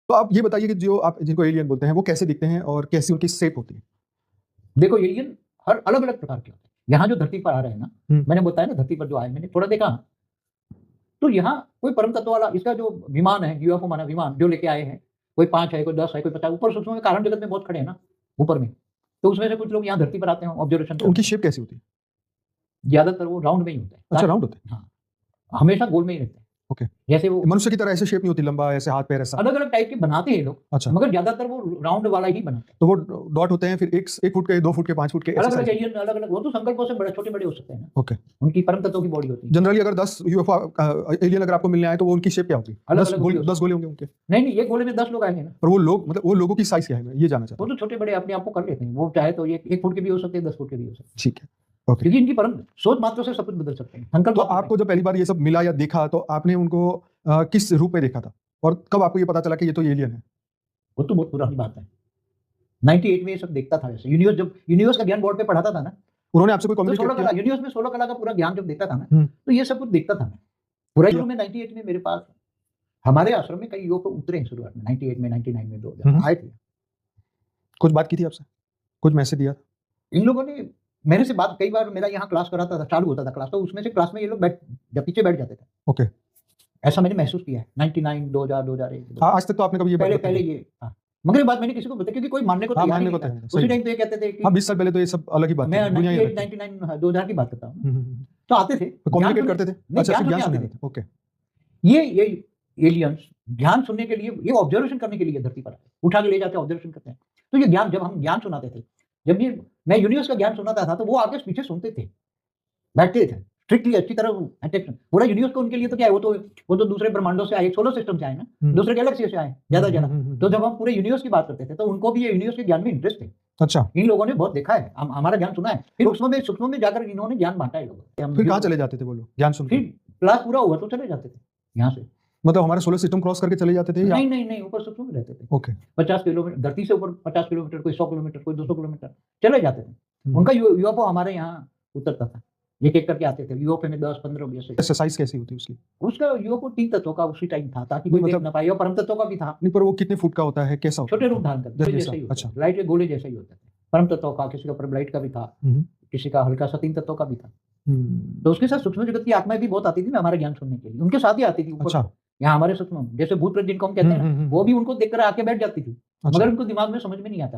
तो आप ये बताइए कि जो आप जिनको एलियन बोलते हैं वो कैसे दिखते हैं और कैसी उनकी शेप होती है? देखो एलियन हर अलग अलग प्रकार के होते हैं। यहाँ जो धरती पर आ रहे हैं ना, मैंने बताया ना धरती पर जो आए, मैंने थोड़ा देखा, तो यहाँ कोई परम तत्व वाला इसका जो विमान है, यूएफओ माना विमान जो लेके आए हैं, कोई 5 है, कोई 10 है, कोई 50, ऊपर सूक्ष्म में कारण जगत में बहुत खड़े हैं ना ऊपर में, तो उसमें से कुछ लोग यहाँ धरती पर आते हैं ऑब्जर्वेशन तो करने। उनकी शेप कैसी होती है? ज्यादातर वो राउंड में ही होते हैं। अच्छा, राउंड होते हैं। हाँ, हमेशा गोल में ही रहते हैं। ओके। जैसे वो मनुष्य की तरह ऐसे शेप नहीं होती, लंबा ऐसे हाथ पैर ऐसा? अलग अलग टाइप के बनाते हैं लोग, अच्छा। मगर ज्यादातर वो राउंड वाला ही बनाते हैं। तो वो डॉट होते हैं फिर 1 फुट के, 2 फुट के, 5 फुट के, अलग ऐसे अलग size? एलियन अलग अलग, वो तो संकल्पों से बड़े छोटे बड़े हो सकते हैं ना। ओके। उनकी परम तत्वों की बॉडी होती है। जनरली अगर 10 यूएफओ एलियन अगर आपको मिलने आए तो वो उनकी शेप क्या होती है? अलग 10 अलग गोले, होती है। 10 गोले होंगे उनके? नहीं नहीं, एक गोले में 10 लोग आएंगे ना। पर वो लोग मतलब वो लोगों की साइज क्या है, मैं ये जानना चाहता वो हूँ। तो छोटे बड़े अपने आप को कर लेते हैं, वो चाहे तो ये 1 फुट के भी हो सकते हैं, 10 फुट के भी हो सकते हैं, ठीक है, ओके। क्योंकि इनकी परम सोच मात्र से सब कुछ बदल सकते हैं। संकल्प तो मात्र आपको जब पहली बार ये सब मिला या देखा तो आपने उनको किस रूप में देखा था और कब आपको ये पता चला कि ये तो एलियन है? वो तो बहुत पुरानी बात है। 98 में ये सब देखता था। वैसे यूनिवर्स, जब यूनिवर्स का ज्ञान बोर्ड पे पढ़ाता था ना, उन्होंने आपसे कोई तो कम्युनिकेट 16 किया? कला, यूनिवर्स में 16 कला का पूरा ज्ञान जब देखता था ना, तो ये सब कुछ देखता था मैं पूरा। शुरू में 98 में मेरे पास हमारे आश्रम में कई योग उतरे हैं शुरुआत में, 98 में, 99 में, 2000 आए थे। कुछ बात की थी आपसे? कुछ मैसेज दिया? इन लोगों ने मेरे से बात, कई बार मेरा यहाँ क्लास कराता था, चालू होता था क्लास, तो उसमें से क्लास में ये लोग जब पीछे बैठ जाते थे। ओके। ऐसा मैंने महसूस किया है 99, 2000, 2001। आज तक तो आपने कभी ये बात पहले ये, हाँ, मगर ये बात मैंने किसी को बताई, क्योंकि कोई मानने को तैयार नहीं था। उसी टाइम तो ये कहते थे कि 20 साल पहले तो ये सब अलग ही बात मैं थी, दुनिया ही 98, अलग थी। 99, 2000 की बात करता हूँ। तो आते थे, कम्युनिकेट करते थे? अच्छा, ज्ञान ज्ञान सुनने सुनने आते थे। ओके। ये एलियंस ज्ञान सुनने के लिए, ये ऑब्जर्वेशन करने के लिए धरती पर आते, उठा के ले जाते हैं, ऑब्जर्वेशन करते हैं। तो ये ज्ञान, जब हम ज्ञान सुनाते थे, जब ये मैं यूनिवर्स का ज्ञान सुनाता था, तो वो आके पीछे सुनते थे, बैठते थे स्ट्रिक्टली अच्छी तरह अटेंशन। पूरा यूनिवर्स को उनके लिए तो क्या है, वो तो दूसरे ब्रह्मांडों से आए, सोलर सिस्टम से आए ना, दूसरे गैलेक्सी से आए ज्यादा ज्यादा। तो जब हम पूरे यूनिवर्स की बात करते थे, तो उनको भी ये यूनिवर्स के ज्ञान में इंटरेस्ट है। अच्छा। इन लोगों ने बहुत देखा है, हमारा ज्ञान सुना है, फिर सूक्ष्म में जाकर इन्होंने ज्ञान बांटा है लोगों। फिर कहाँ चले जाते थे वो लोग ज्ञान सुन के? फिर क्लास पूरा हुआ तो चले जाते थे यहाँ से। मतलब हमारे सोलर सिस्टम क्रॉस करके चले जाते थे या? नहीं, ऊपर सूक्ष्म में रहते थे। ओके। 50 किलोमीटर धरती से ऊपर, 50 किलोमीटर, कोई 100 किलोमीटर, कोई 200 किलोमीटर चले जाते थे। उनका यूएफओ हमारे यहाँ उतरता था, एक करके आते थे। यूएफओ में 10, 15, 20 साइज कैसी होती है उसकी? उसका यूएफओ 3 तत्वों का उसी टाइम था, ताकि कोई देख ना पाए, और परम तत्वों का भी था। नहीं, पर वो कितने फुट का होता है, कैसा होता है? छोटे रूप धारण करते जैसे ही, अच्छा, लाइट के गोले जैसे ही होते थे। परम तत्वों का, किसी का परम लाइट का भी था, किसी का हल्का सा 3 तत्वों का भी था। तो उसके साथ सूक्ष्म जगत की आत्माएं भी बहुत आती थी ना हमारा ज्ञान सुनने के लिए, उनके साथ ही आती थी ऊपर। अच्छा। यहाँ हमारे सूक्ष्म, जैसे भूत प्रेत जिनको हम कहते हैं ना, वो भी उनको देखकर आके बैठ जाती थी, मगर उनको दिमाग में समझ में नहीं आता।